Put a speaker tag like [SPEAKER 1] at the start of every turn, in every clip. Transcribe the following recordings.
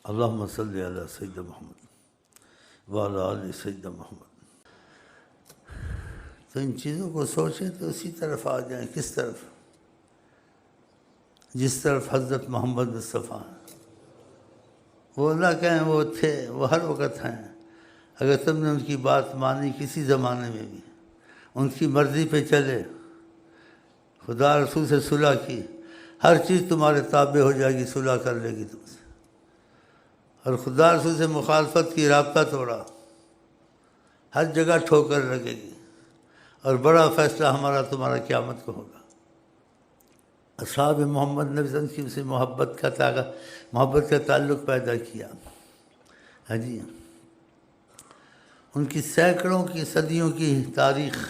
[SPEAKER 1] اللہم صلی علی سیدنا محمد وعلی آل سیدنا محمد۔ تو ان چیزوں کو سوچیں تو اسی طرف آ جائیں۔ کس طرف؟ جس طرف حضرت محمد مصطفیٰ ہیں۔ وہ نہ کہیں وہ تھے، وہ ہر وقت ہیں۔ اگر تم نے ان کی بات مانی کسی زمانے میں بھی، ان کی مرضی پہ چلے، خدا رسول سے صلح کی، ہر چیز تمہارے تابع ہو جائے گی، صلح کر لے گی تم سے۔ اور خدا رسول سے مخالفت کی، رابطہ توڑا، ہر جگہ ٹھوکر لگے گی، اور بڑا فیصلہ ہمارا تمہارا قیامت کو ہوگا۔ اصحاب محمد نبی صلی اللہ علیہ وسلم سے محبت کا تعلق پیدا کیا۔ ہاں جی، ان کی سینکڑوں کی صدیوں کی تاریخ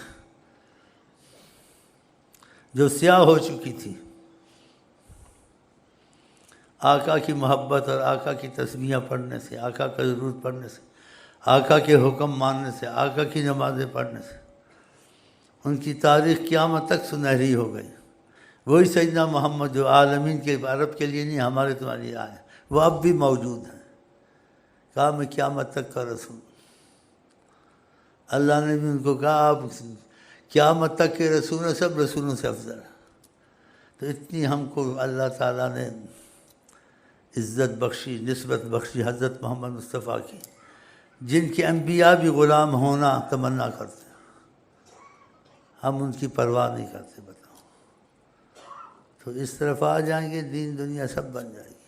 [SPEAKER 1] جو سیاہ ہو چکی تھی، آقا کی محبت اور آقا کی تسبیحاں پڑھنے سے، آقا کا درود پڑھنے سے، آقا کے حکم ماننے سے، آقا کی نمازیں پڑھنے سے، ان کی تاریخ قیامت تک سنہری ہو گئی۔ وہی سیدنا محمد جو عالمین کے عرب کے لیے نہیں، ہمارے تمہارے لیے آئے، وہ اب بھی موجود ہیں۔ کہا میں قیامت تک کا رسول۔ اللہ نے بھی ان کو کہا آپ قیامت تک کے رسول ہیں، سب رسولوں سے افضل ہیں۔ تو اتنی ہم کو اللہ تعالیٰ نے عزت بخشی، نسبت بخشی حضرت محمد مصطفیٰ کی، جن کے انبیاء بھی غلام ہونا تمنا کرتے ہیں، ہم ان کی پرواہ نہیں کرتے۔ بتاؤ، تو اس طرف آ جائیں گے، دین دنیا سب بن جائے گی۔